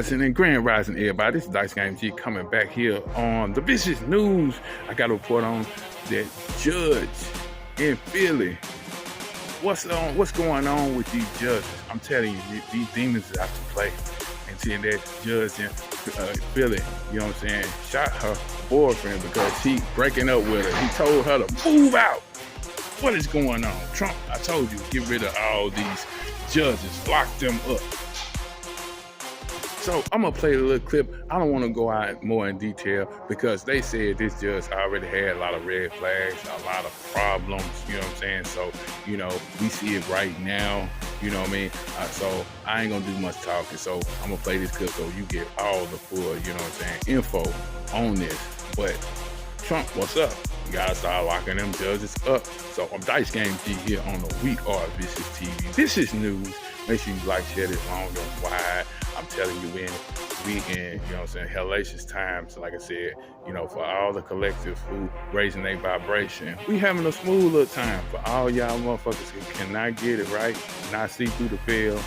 Rising and Grand Rising, everybody. This is Dice Game G coming back here on the Vicious News. I got a report on that judge in Philly. What's going on with these judges? I'm telling you, these demons is out to play. And seeing that judge in Philly, you know what I'm saying, shot her boyfriend because he breaking up with her. He told her to move out. What is going on? Trump, I told you, get rid of all these judges, lock them up. So I'm gonna play a little clip. I don't want to go out more in detail because they said this judge already had a lot of red flags, a lot of problems, you know what I'm saying? So, you know, we see it right now, you know what I mean? So I ain't gonna do much talking. So I'm gonna play this clip so you get all the full, you know what I'm saying, info on this. But Trump, what's up? You gotta start locking them judges up. So I'm Dice Game G here on the We Are Vicious TV. This is news. Make sure you like, share this long and wide. I'm telling you, we in, you know what I'm saying, hellacious times, like I said, you know, for all the collectives who raising their vibration. We having a smooth little time. For all y'all motherfuckers who cannot get it right, not see through the veil,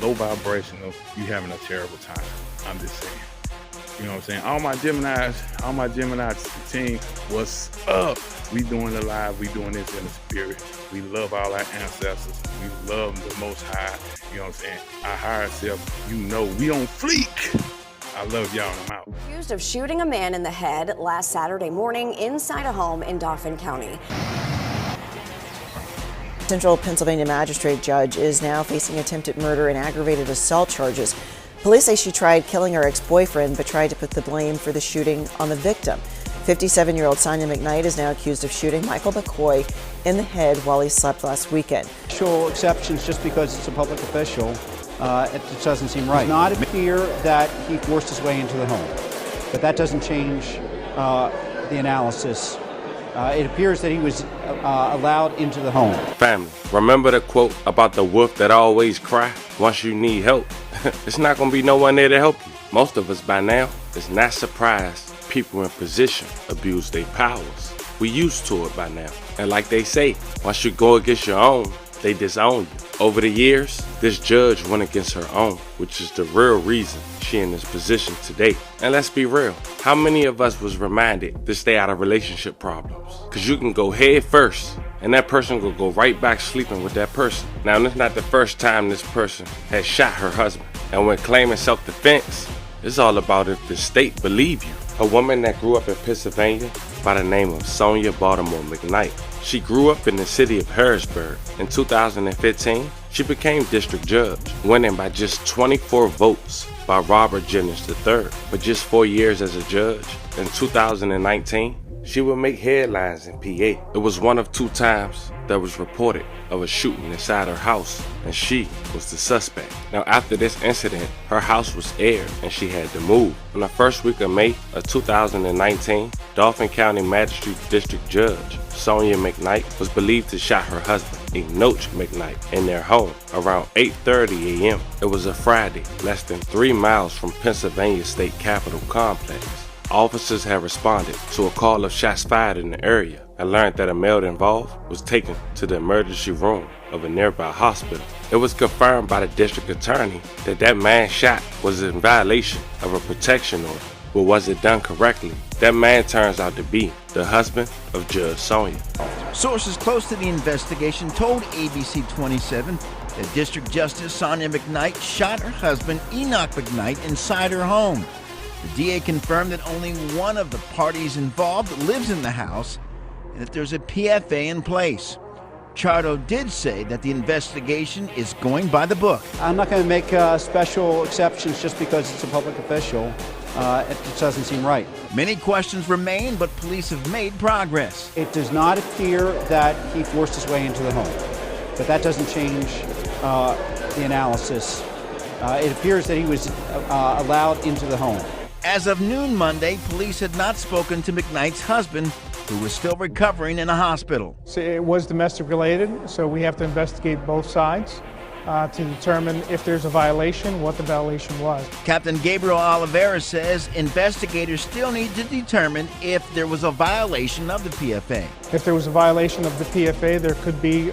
low vibrational, you having a terrible time. I'm just saying. You know what I'm saying? All my Gemini team, what's up? We doing it live. We doing this in the spirit. We love all our ancestors. We love the Most High. You know what I'm saying? Our higher self, you know, we on fleek. I love y'all. I'm out. Accused of shooting a man in the head last Saturday morning inside a home in Dauphin County. Central Pennsylvania magistrate judge is now facing attempted murder and aggravated assault charges. Police say she tried killing her ex-boyfriend, but tried to put the blame for the shooting on the victim. 57-year-old Sonia McKnight is now accused of shooting Michael McCoy in the head while he slept last weekend. Special exceptions just because it's a public official, it just doesn't seem right. It does not appear that he forced his way into the home, but that doesn't change the analysis. It appears that he was allowed into the home. Family, remember the quote about the wolf that always cry once you need help? It's not going to be no one there to help you. Most of us by now is not surprised people in position abuse their powers. We used to it by now. And like they say, once you go against your own, they disown you. Over the years, this judge went against her own, which is the real reason she in this position today. And let's be real, how many of us was reminded to stay out of relationship problems? Because you can go head first, and that person will go right back sleeping with that person. Now, this is not the first time this person has shot her husband. And when claiming self-defense, it's all about if the state believe you. A woman that grew up in Pennsylvania by the name of Sonia Baltimore McKnight. She grew up in the city of Harrisburg. In 2015, she became district judge, winning by just 24 votes by Robert Jennings III. But just 4 years as a judge, in 2019, she would make headlines in PA. It was one of 2 times that was reported of a shooting inside her house, and she was the suspect. Now, after this incident, her house was aired and she had to move. In the first week of May of 2019, Dauphin County Magistrate District Judge Sonia McKnight was believed to shot her husband, Enoch McKnight, in their home around 8:30 a.m. It was a Friday, less than 3 miles from Pennsylvania State Capitol Complex. Officers had responded to a call of shots fired in the area and learned that a male involved was taken to the emergency room of a nearby hospital. It was confirmed by the district attorney that that man shot was in violation of a protection order. But was it done correctly? That man turns out to be the husband of Judge Sonia. Sources close to the investigation told ABC 27 that District Justice Sonia McKnight shot her husband Enoch McKnight inside her home. The DA confirmed that only one of the parties involved lives in the house and that there's a PFA in place. Chardo did say that the investigation is going by the book. I'm not going to make special exceptions just because it's a public official. It just doesn't seem right. Many questions remain, but police have made progress. It does not appear that he forced his way into the home, but that doesn't change the analysis. It appears that he was allowed into the home. As of noon Monday, police had not spoken to McKnight's husband, who was still recovering in a hospital. So it was domestic related, so we have to investigate both sides to determine if there's a violation, what the violation was. Captain Gabriel Oliveira says investigators still need to determine if there was a violation of the PFA. If there was a violation of the PFA, there could be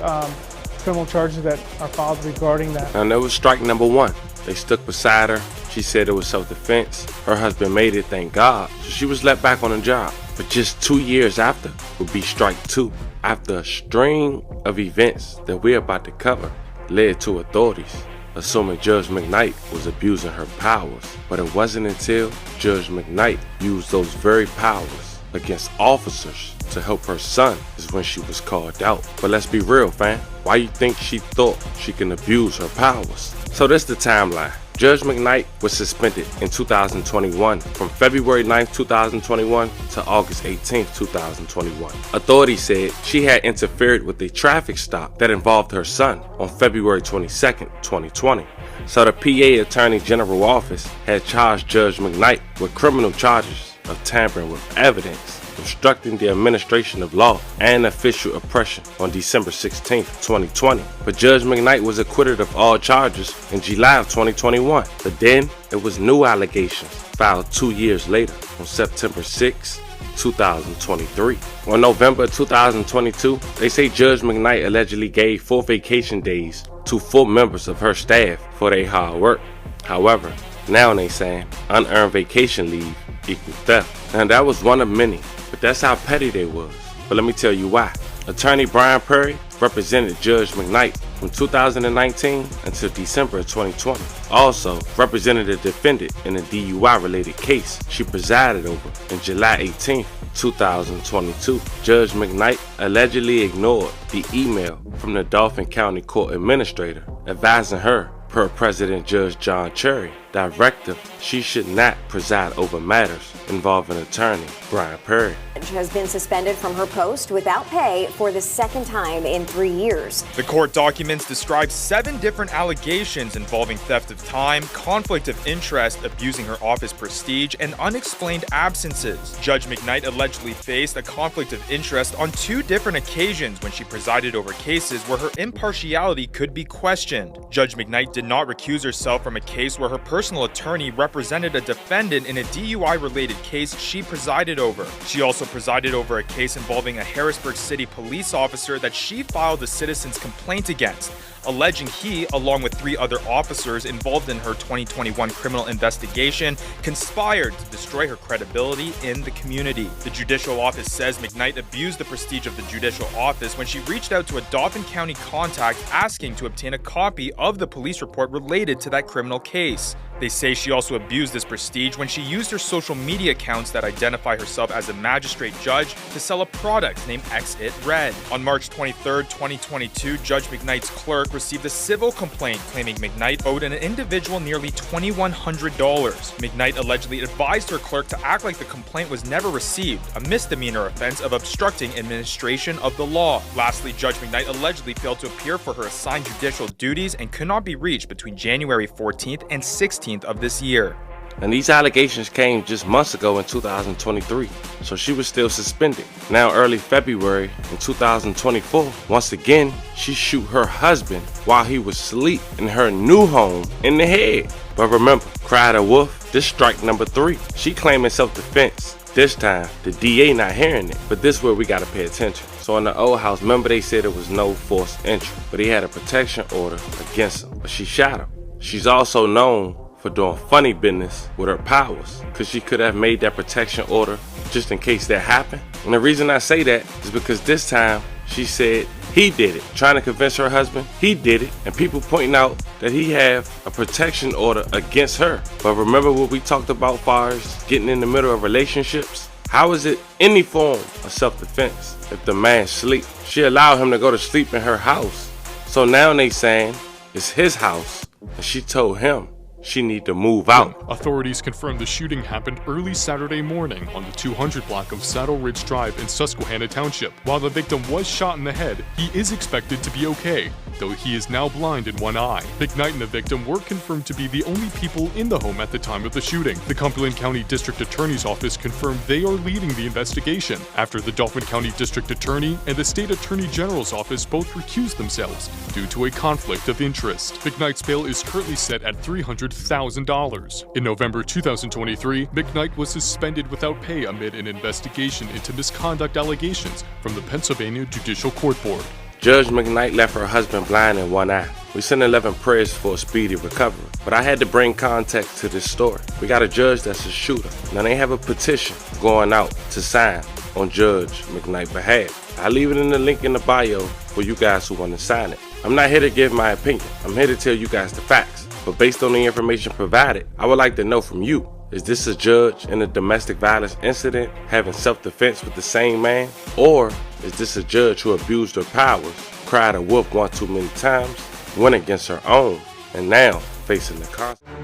criminal charges that are filed regarding that. And that was strike number 1. They stuck beside her She said it was self-defense. Her husband made it, thank God, so she was let back on the job. But just 2 years after would be strike two, after a string of events that we're about to cover led to authorities assuming Judge McKnight was abusing her powers. But it wasn't until Judge McKnight used those very powers against officers to help her son is when she was called out. But let's be real, fam. Why you think she thought she can abuse her powers? So this the timeline. Judge McKnight was suspended in 2021 from February 9th, 2021 to August 18th, 2021. Authorities said she had interfered with a traffic stop that involved her son on February 22nd, 2020. So the PA Attorney General office had charged Judge McKnight with criminal charges of tampering with evidence, obstructing the administration of law, and official oppression on December 16, 2020. But Judge McKnight was acquitted of all charges in July of 2021. But then it was new allegations filed 2 years later on September 6, 2023. On November 2022, they say Judge McKnight allegedly gave 4 vacation days to 4 members of her staff for their hard work. However, now they saying unearned vacation leave equals theft. And that was one of many. But that's how petty they was. But let me tell you why. Attorney Brian Perry represented Judge McKnight from 2019 until December of 2020. Also represented the defendant in a DUI-related case she presided over in July 18, 2022. Judge McKnight allegedly ignored the email from the Dauphin County Court Administrator advising her, per President Judge John Cherry, directive she should not preside over matters involving attorney Brian Perry. Has been suspended from her post without pay for the second time in 3 years. The court documents describe 7 different allegations involving theft of time, conflict of interest, abusing her office prestige, and unexplained absences. Judge McKnight allegedly faced a conflict of interest on 2 different occasions when she presided over cases where her impartiality could be questioned. Judge McKnight did not recuse herself from a case where her personal attorney represented a defendant in a DUI-related case she presided over. She also presided over a case involving a Harrisburg City police officer that she filed a citizen's complaint against, alleging he, along with 3 other officers involved in her 2021 criminal investigation, conspired to destroy her credibility in the community. The judicial office says McKnight abused the prestige of the judicial office when she reached out to a Dauphin County contact asking to obtain a copy of the police report related to that criminal case. They say she also abused this prestige when she used her social media accounts that identify herself as a magistrate judge to sell a product named X-It Red. On March 23, 2022, Judge McKnight's clerk received a civil complaint claiming McKnight owed an individual nearly $2,100. McKnight allegedly advised her clerk to act like the complaint was never received, a misdemeanor offense of obstructing administration of the law. Lastly, Judge McKnight allegedly failed to appear for her assigned judicial duties and could not be reached between January 14th and 16th of this year. And these allegations came just months ago in 2023, so she was still suspended. Now early February in 2024, once again, she shoot her husband while he was asleep in her new home in the head. But remember, cry the wolf, this strike number 3. She claiming self-defense. This time, the DA not hearing it, but this is where we gotta pay attention. So in the old house, remember they said it was no forced entry, but he had a protection order against him, but she shot him. She's also known for doing funny business with her powers, because she could have made that protection order just in case that happened. And the reason I say that is because this time she said he did it, trying to convince her husband he did it, and people pointing out that he have a protection order against her. But remember what we talked about as far as getting in the middle of relationships? How is it any form of self-defense if the man sleep? She allowed him to go to sleep in her house. So now they saying it's his house, and she told him she need to move out. Authorities confirmed the shooting happened early Saturday morning on the 200 block of Saddle Ridge Drive in Susquehanna Township. While the victim was shot in the head, he is expected to be okay, though he is now blind in one eye. McKnight and the victim were confirmed to be the only people in the home at the time of the shooting. The Cumberland County District Attorney's Office confirmed they are leading the investigation after the Dauphin County District Attorney and the State Attorney General's Office both recused themselves due to a conflict of interest. McKnight's bail is currently set at $300,000. In November 2023, McKnight was suspended without pay amid an investigation into misconduct allegations from the Pennsylvania Judicial Court Board. Judge McKnight left her husband blind in one eye. We send 11 prayers for a speedy recovery. But I had to bring context to this story. We got a judge that's a shooter. Now they have a petition going out to sign on Judge McKnight's behalf. I'll leave it in the link in the bio for you guys who want to sign it. I'm not here to give my opinion. I'm here to tell you guys the facts. But based on the information provided, I would like to know from you, is this a judge in a domestic violence incident having self-defense with the same man? Or is this a judge who abused her powers, cried a wolf one too many times, went against her own, and now facing the consequences?